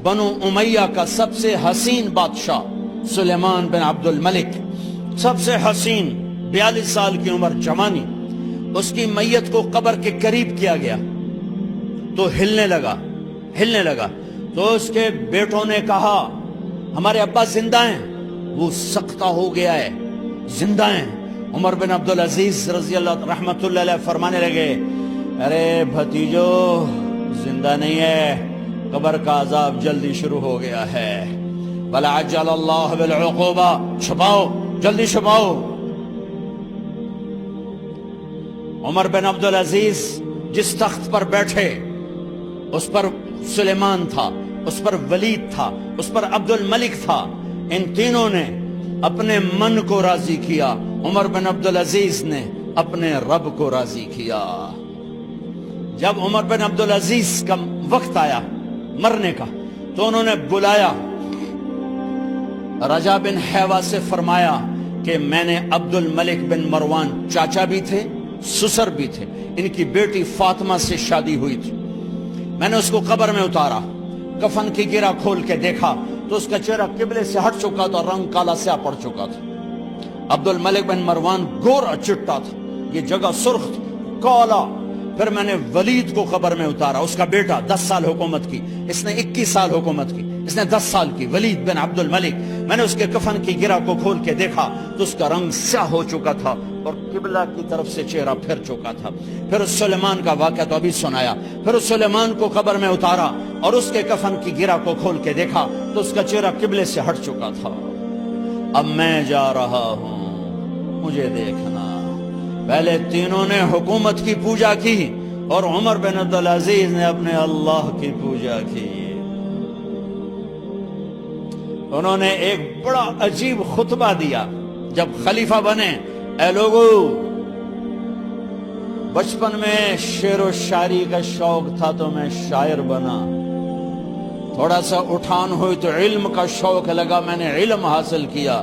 بنو امیہ کا سب سے حسین بادشاہ سلیمان بن عبد الملک، سب سے حسین، 42 سال کی عمر، جوانی، اس کی میت کو قبر کے قریب کیا گیا تو ہلنے لگا تو اس کے بیٹوں نے کہا ہمارے ابا زندہ ہیں، وہ سکتہ ہو گیا ہے، زندہ ہیں۔ عمر بن عبدالعزیز رضی اللہ رحمت اللہ علیہ فرمانے لگے ارے بھتیجو زندہ نہیں ہے، قبر کا عذاب جلدی شروع ہو گیا ہے، بَلْ عَجَّلَ اللَّهُ بِالْعُقُوبَةِ، چھپاؤ، جلدی چھپاؤ۔ عمر بن عبدالعزیز جس تخت پر بیٹھے اس پر سلیمان تھا، اس پر ولید تھا، اس پر عبد الملک تھا، ان تینوں نے اپنے من کو راضی کیا، عمر بن عبدالعزیز نے اپنے رب کو راضی کیا۔ جب عمر بن عبدالعزیز کا وقت آیا مرنے کا تو انہوں نے بلایا رجا بن حیوہ سے، فرمایا کہ میں نے عبد الملک بن مروان، چاچا بھی تھے سسر بھی تھے، ان کی بیٹی فاطمہ سے شادی ہوئی تھی، میں نے اس کو قبر میں اتارا، کفن کی گرہ کھول کے دیکھا تو اس کا چہرہ قبلے سے ہٹ چکا تھا، رنگ کالا سیاہ پڑ چکا تھا۔ عبد الملک بن مروان گورا چٹا تھا، یہ جگہ سرخ تھی، کالا۔ پھر میں نے ولید کو قبر میں اتارا، اس کا بیٹا، 10 سال حکومت کی، اس نے 21 سال حکومت کی، اس نے 10 سال کی، ولید بن عبد الملک۔ میں نے اس کے کفن کی گرہ کو کھول کے دیکھا تو اس کا رنگ سیاہ ہو چکا تھا اور قبلہ کی طرف سے چہرہ پھر چکا تھا۔ پھر اس سلیمان کا واقعہ تو ابھی سنایا، پھر اس سلیمان کو قبر میں اتارا اور اس کے کفن کی گرہ کو کھول کے دیکھا تو اس کا چہرہ قبلے سے ہٹ چکا تھا۔ اب میں جا رہا ہوں، مجھے دیکھنا۔ پہلے تینوں نے حکومت کی پوجا کی اور عمر بن عبدالعزیز نے اپنے اللہ کی پوجا کی۔ انہوں نے ایک بڑا عجیب خطبہ دیا جب خلیفہ بنے، اے لوگو، بچپن میں شعر و شاعری کا شوق تھا تو میں شاعر بنا، تھوڑا سا اٹھان ہوئی تو علم کا شوق لگا، میں نے علم حاصل کیا،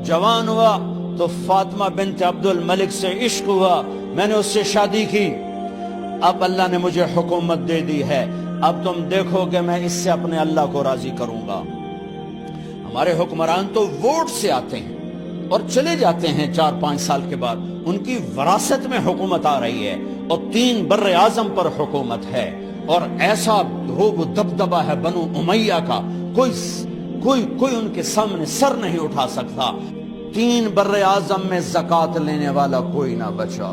جوان ہوا تو فاطمہ بنت عبد الملک سے عشق ہوا، میں نے اس سے شادی کی، اب اللہ نے مجھے حکومت دے دی ہے، اب تم دیکھو کہ میں اس سے اپنے اللہ کو راضی کروں گا۔ ہمارے حکمران تو ووٹ سے آتے ہیں اور چلے جاتے ہیں 4-5 سال کے بعد، ان کی وراثت میں حکومت آ رہی ہے اور 3 بر اعظم پر حکومت ہے، اور ایسا روب و دبدبہ ہے بنو امیہ کا، کوئی ان کے سامنے سر نہیں اٹھا سکتا۔ 3 بر اعظم میں زکوٰۃ لینے والا کوئی نہ بچا،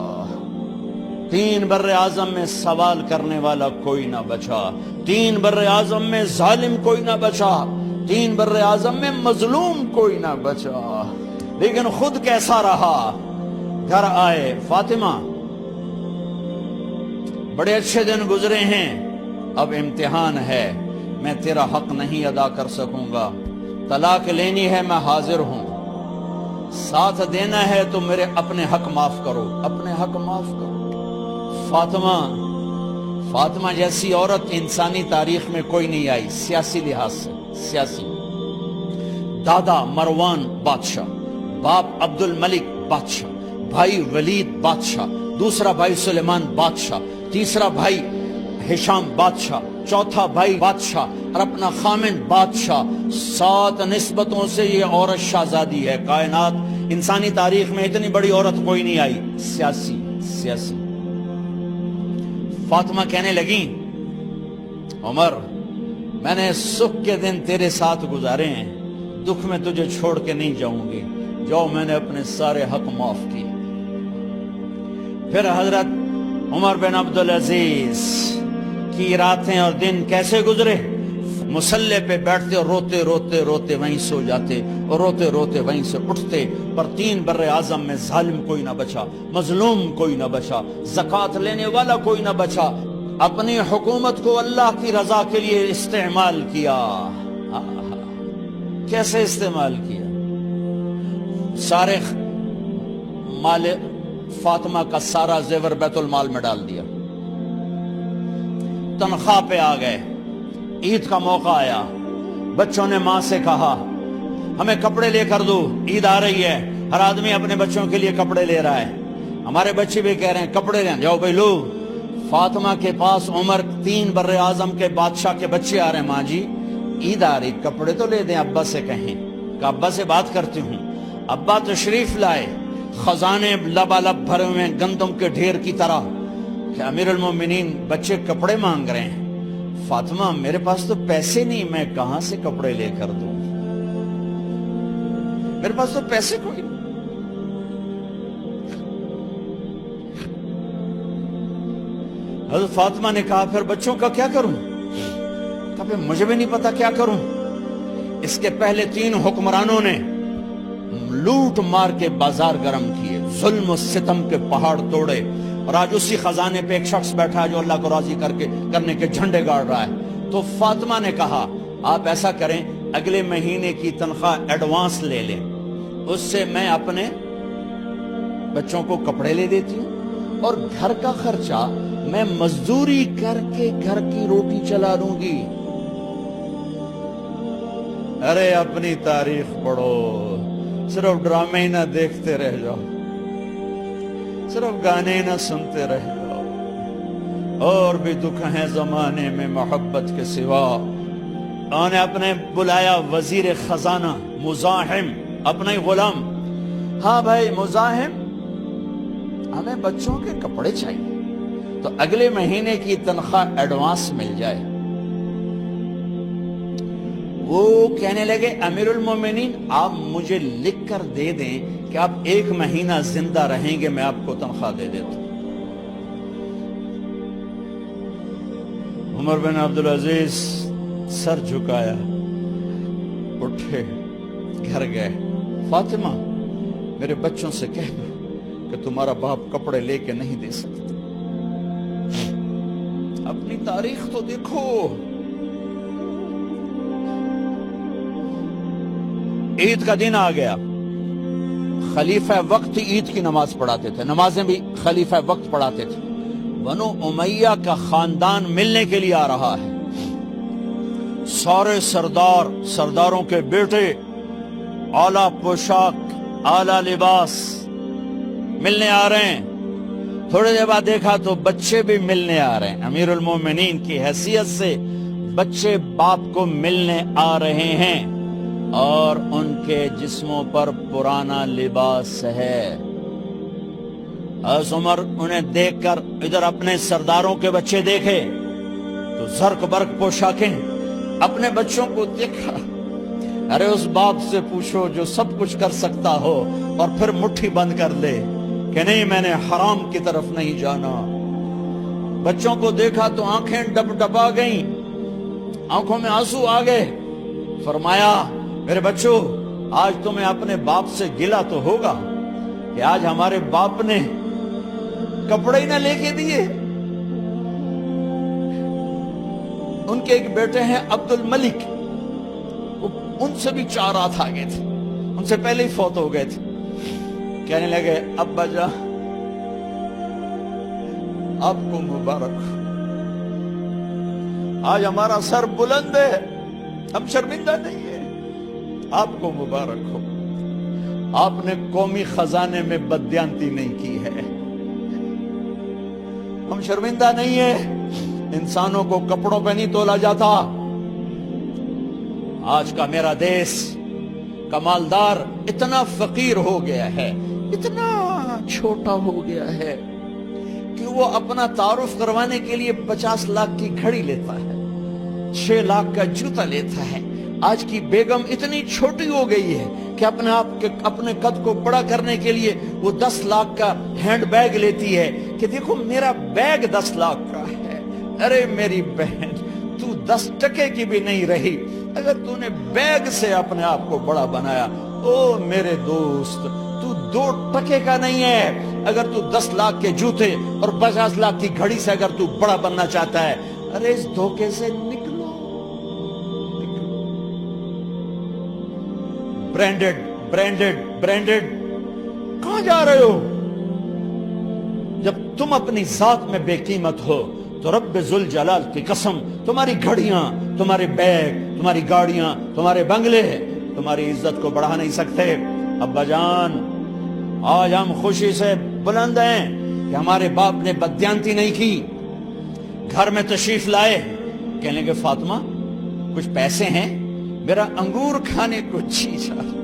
3 بر اعظم میں سوال کرنے والا کوئی نہ بچا، 3 بر اعظم میں ظالم کوئی نہ بچا، 3 بر اعظم میں مظلوم کوئی نہ بچا۔ لیکن خود کیسا رہا؟ گھر آئے، فاطمہ بڑے اچھے دن گزرے ہیں، اب امتحان ہے، میں تیرا حق نہیں ادا کر سکوں گا، طلاق لینی ہے میں حاضر ہوں، ساتھ دینا ہے تو میرے اپنے حق معاف کرو، اپنے حق معاف کرو۔ فاطمہ جیسی عورت انسانی تاریخ میں کوئی نہیں آئی، سیاسی لحاظ سے، سیاسی، دادا مروان بادشاہ، باپ عبد الملک بادشاہ، بھائی ولید بادشاہ، دوسرا بھائی سلیمان بادشاہ، تیسرا بھائی ہشام بادشاہ، چوتھا بھائی بادشاہ اور اپنا خامن بادشاہ، 7 نسبتوں سے یہ عورت شہزادی ہے۔ کائنات انسانی تاریخ میں اتنی بڑی عورت کوئی نہیں آئی، سیاسی۔ فاطمہ کہنے لگیں عمر، میں نے سکھ کے دن تیرے ساتھ گزارے ہیں، دکھ میں تجھے چھوڑ کے نہیں جاؤں گی، جاؤ، میں نے اپنے سارے حق معاف کیے۔ پھر حضرت عمر بن عبدالعزیز کی راتیں اور دن کیسے گزرے؟ مسلح پہ بیٹھتے اور روتے وہیں سو جاتے اور روتے وہیں سے اٹھتے، پر 3 بر اعظم میں ظالم کوئی نہ بچا، مظلوم کوئی نہ بچا، زکوٰۃ لینے والا کوئی نہ بچا، اپنی حکومت کو اللہ کی رضا کے لیے استعمال کیا۔ کیسے استعمال کیا؟ سارے مال فاطمہ کا سارا زیور بیت المال میں ڈال دیا، تنخواہ پہ آ گئے، عید کا موقع آیا، بچوں نے ماں سے کہا ہمیں کپڑے لے کر دو، عید آ رہی ہے، ہر آدمی اپنے بچوں کے لیے کپڑے لے رہا ہے، ہمارے بچے بھی کہہ رہے ہیں کپڑے لیں، جاؤ بھائی لو۔ فاطمہ کے پاس عمر 3 بر اعظم کے بادشاہ کے بچے آ رہے ہیں، ماں جی عید آ رہی، کپڑے تو لے دیں، ابا سے کہیں کہ ابا سے بات کرتی ہوں۔ ابا تشریف لائے، خزانے لبالب بھرے ہوئے گندم کے ڈھیر کی طرح کہ امیر المومنین بچے کپڑے مانگ رہے ہیں۔ فاطمہ میرے پاس تو پیسے نہیں، میں کہاں سے کپڑے لے کر دوں، میرے پاس تو پیسے کوئی نہیں۔ حضرت فاطمہ نے کہا پھر بچوں کا کیا کروں؟ کہا پھر مجھے بھی نہیں پتا کیا کروں۔ اس کے پہلے 3 حکمرانوں نے لوٹ مار کے بازار گرم کیے، ظلم و ستم کے پہاڑ توڑے، اور آج اسی خزانے پہ ایک شخص بیٹھا ہے جو اللہ کو راضی کرنے کے جھنڈے گاڑ رہا ہے۔ تو فاطمہ نے کہا آپ ایسا کریں، اگلے مہینے کی تنخواہ ایڈوانس لے لیں، اس سے میں اپنے بچوں کو کپڑے لے دیتی ہوں، اور گھر کا خرچہ میں مزدوری کر کے گھر کی روٹی چلا لوں گی۔ ارے اپنی تاریخ پڑھو، صرف ڈرامے ہی نہ دیکھتے رہ جاؤ، صرف گانے نہ سنتے رہ جاؤ، اور بھی دکھ ہیں زمانے میں محبت کے سوا۔ انہوں نے اپنے بلایا وزیر خزانہ مزاحم، اپنا ہی غلام، ہاں بھائی مزاحم ہمیں بچوں کے کپڑے چاہیے، تو اگلے مہینے کی تنخواہ ایڈوانس مل جائے۔ وہ کہنے لگے امیر المومنین آپ مجھے لکھ کر دے دیں کہ آپ 1 مہینہ زندہ رہیں گے، میں آپ کو تنخواہ دے دیتا ہوں۔ عمر بن عبدالعزیز سر جھکایا، اٹھے، گھر گئے۔ فاطمہ میرے بچوں سے کہہ دو کہ تمہارا باپ کپڑے لے کے نہیں دے سکتا۔ اپنی تاریخ تو دیکھو، عید کا دن آ گیا، خلیفہ وقت عید کی نماز پڑھاتے تھے، نمازیں بھی خلیفہ وقت پڑھاتے تھے۔ بنو امیہ کا خاندان ملنے کے لیے آ رہا ہے، سارے سرداروں کے بیٹے اعلیٰ پوشاک، اعلیٰ لباس ملنے آ رہے ہیں۔ تھوڑے دیر بعد دیکھا تو بچے بھی ملنے آ رہے ہیں، امیر المومنین کی حیثیت سے بچے باپ کو ملنے آ رہے ہیں، اور ان کے جسموں پر پرانا لباس ہے۔ حضرت عمر انہیں دیکھ کر ادھر اپنے سرداروں کے بچے دیکھے تو زرق برق پوشاکیں، اپنے بچوں کو دیکھا۔ ارے اس باپ سے پوچھو جو سب کچھ کر سکتا ہو اور پھر مٹھی بند کر لے کہ نہیں میں نے حرام کی طرف نہیں جانا۔ بچوں کو دیکھا تو آنکھیں ڈبڈبا گئیں، آنکھوں میں آنسو آ گئے۔ فرمایا میرے بچوں آج تمہیں اپنے باپ سے گلہ تو ہوگا کہ آج ہمارے باپ نے کپڑے ہی نہ لے کے دیے۔ ان کے ایک بیٹے ہیں عبد الملک، ان سے بھی 4 ہاتھ آگے تھے، ان سے پہلے ہی فوت ہو گئے تھے۔ کہنے لگے ابا جان آپ کو مبارک، آج ہمارا سر بلند ہے، ہم شرمندہ نہیں ہیں، آپ کو مبارک ہو، آپ نے قومی خزانے میں بددیانتی نہیں کی ہے، ہم شرمندہ نہیں ہیں، انسانوں کو کپڑوں پہ نہیں تولا جاتا۔ آج کا میرا دیس کا مالدار اتنا فقیر ہو گیا ہے، اتنا چھوٹا ہو گیا ہے کہ وہ اپنا تعارف کروانے کے لیے 50 لاکھ کی گھڑی لیتا ہے، 6 لاکھ کا جوتا لیتا ہے۔ آج کی بیگم اتنی چھوٹی ہو گئی ہے کہ اپنے قد کو بڑا کرنے کے لیے وہ 10 لاکھ کا ہینڈ بیگ لیتی ہے کہ دیکھو میرا بیگ 10 لاکھ کا ہے۔ ارے میری بہن تو 10 ٹکے کی بھی نہیں رہی، اگر تو نے بیگ سے اپنے آپ کو بڑا بنایا، او میرے دوست تو 2 ٹکے کا نہیں ہے۔ اگر تو 10 لاکھ کے جوتے اور 50 لاکھ کی گھڑی سے اگر تو بڑا بننا چاہتا ہے، ارے اس دھوکے سے نکلو۔ برینڈڈ کہاں جا رہے ہو؟ جب تم اپنی ذات میں بے قیمت ہو تو رب ذوالجلال کی قسم تمہاری گھڑیاں، تمہارے بیگ، تمہاری گاڑیاں، تمہارے بنگلے تمہاری عزت کو بڑھا نہیں سکتے۔ ابا جان آج ہم خوشی سے بلند ہیں کہ ہمارے باپ نے بددیانتی نہیں کی۔ گھر میں تشریف لائے، کہنے لگے فاطمہ کچھ پیسے ہیں، میرا انگور کھانے کو جی چاہ رہا۔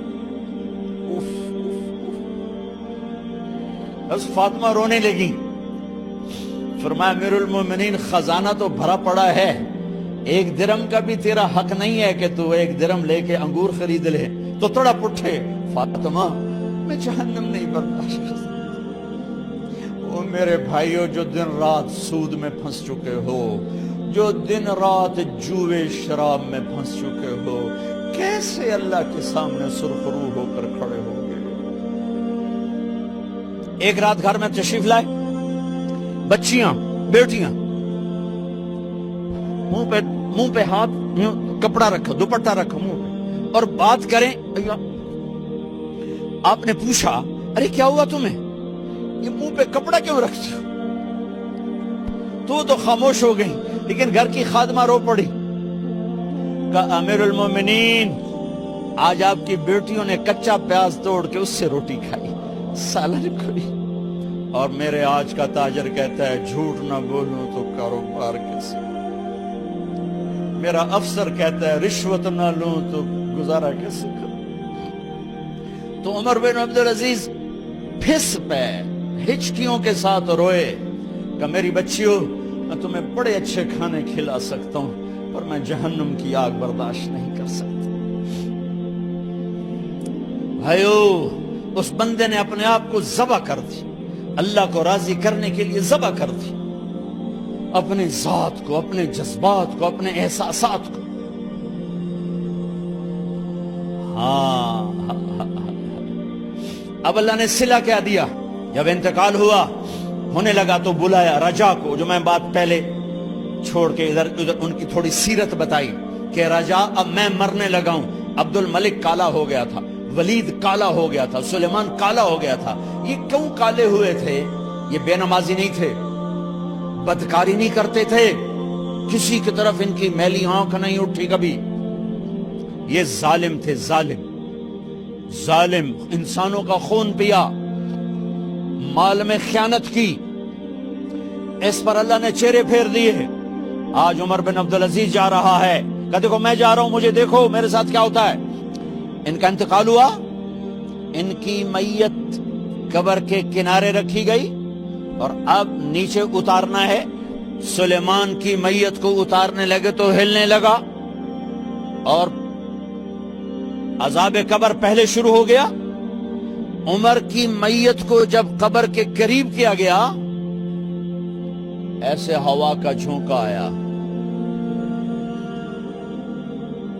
بس فاطمہ رونے لگی۔ فرمایا امیر المومنین خزانہ تو بھرا پڑا ہے، 1 درم کا بھی تیرا حق نہیں ہے کہ تو 1 درم لے کے انگور خرید لے۔ تو تڑپ اٹھے، فاطمہ میں جہنم نہیں برداشت کر سکتا۔ وہ میرے بھائیو جو دن رات سود میں پھنس چکے ہو، جو دن رات جوے شراب میں پھنس چکے ہو، کیسے اللہ کے سامنے سرخرو ہو کر کھڑے ہو گے؟ ایک رات گھر میں تشریف لائے، بچیاں بیٹیاں، منہ پہ ہاتھ، کپڑا رکھو، دوپٹہ رکھو منہ پہ، اور بات کریں۔ آپ نے پوچھا ارے کیا ہوا تمہیں، یہ منہ پہ کپڑا کیوں رکھتے ہو؟ تو خاموش ہو گئی، لیکن گھر کی خادمہ رو پڑی۔ کہا امیر المومنین آج آپ کی بیٹیوں نے کچا پیاز توڑ کے اس سے روٹی کھائی، سالن کھائی، اور میرے آج کا تاجر کہتا ہے جھوٹ نہ بولوں تو کاروبار کیسے، میرا افسر کہتا ہے رشوت نہ لوں تو گزارا کیسے کروں۔ تو عمر بن عبدالعزیز پھس پہ ہچکیوں کے ساتھ روئے کہ میری بچیوں میں تمہیں بڑے اچھے کھانے کھلا سکتا ہوں، پر میں جہنم کی آگ برداشت نہیں کر سکتا۔ بھائیو، اس بندے نے اپنے آپ کو ذبح کر دی، اللہ کو راضی کرنے کے لیے ذبح کر دی، اپنے ذات کو، اپنے جذبات کو، اپنے احساسات کو۔ اب اللہ نے صلہ کیا دیا، جب انتقال ہوا ہونے لگا تو بلایا رجا کو، جو میں بات پہلے چھوڑ کے ادھر ان کی تھوڑی سیرت بتائی کہ رجا اب میں مرنے لگا ہوں۔ عبد الملک کالا ہو گیا تھا، ولید کالا ہو گیا تھا، سلیمان کالا ہو گیا تھا۔ یہ کیوں کالے ہوئے تھے؟ یہ بے نمازی نہیں تھے، بدکاری نہیں کرتے تھے، کسی کی طرف ان کی میلی آنکھ نہیں اٹھی کبھی۔ یہ ظالم تھے، ظالم انسانوں کا خون پیا، مال میں خیانت کی، اس پر اللہ نے چہرے پھیر دیے۔ آج عمر بن عبدالعزیز جا رہا ہے کہ دیکھو میں جا رہا ہوں، مجھے دیکھو میرے ساتھ کیا ہوتا ہے۔ ان کا انتقال ہوا، ان کی میت قبر کے کنارے رکھی گئی، اور اب نیچے اتارنا ہے۔ سلیمان کی میت کو اتارنے لگے تو ہلنے لگا، اور عذاب قبر پہلے شروع ہو گیا۔ عمر کی میت کو جب قبر کے قریب کیا گیا، ایسے ہوا کا جھونکا آیا،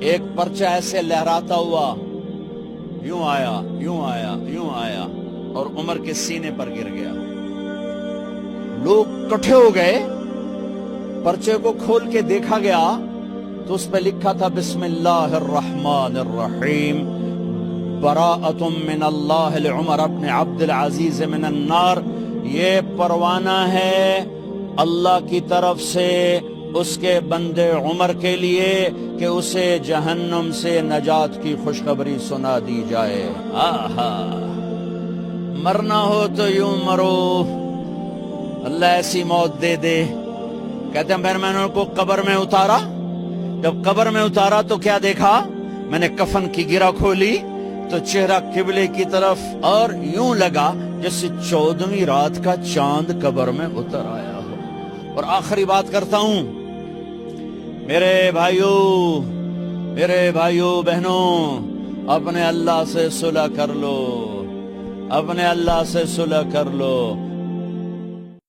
ایک پرچہ ایسے لہراتا ہوا، یوں آیا، یوں آیا، یوں آیا، اور عمر کے سینے پر گر گیا۔ لوگ کٹھے ہو گئے، پرچے کو کھول کے دیکھا گیا تو اس پہ لکھا تھا بسم اللہ الرحمن الرحیم، براءۃ من اللہ لعمر بن عبد العزیز من النار۔ یہ پروانہ ہے اللہ کی طرف سے اس کے بندے عمر کے لیے کہ اسے جہنم سے نجات کی خوشخبری سنا دی جائے۔ آہا، مرنا ہو تو یوں مرو، اللہ ایسی موت دے دے۔ کہتے ہیں میں نے ان کو قبر میں اتارا، جب قبر میں اتارا تو کیا دیکھا؟ میں نے کفن کی گرہ کھولی تو چہرہ قبلے کی طرف، اور یوں لگا جیسے 14ویں رات کا چاند قبر میں اتر آیا ہو۔ اور آخری بات کرتا ہوں، میرے بھائیوں بہنوں، اپنے اللہ سے صلح کر لو، اپنے اللہ سے صلح کر لو۔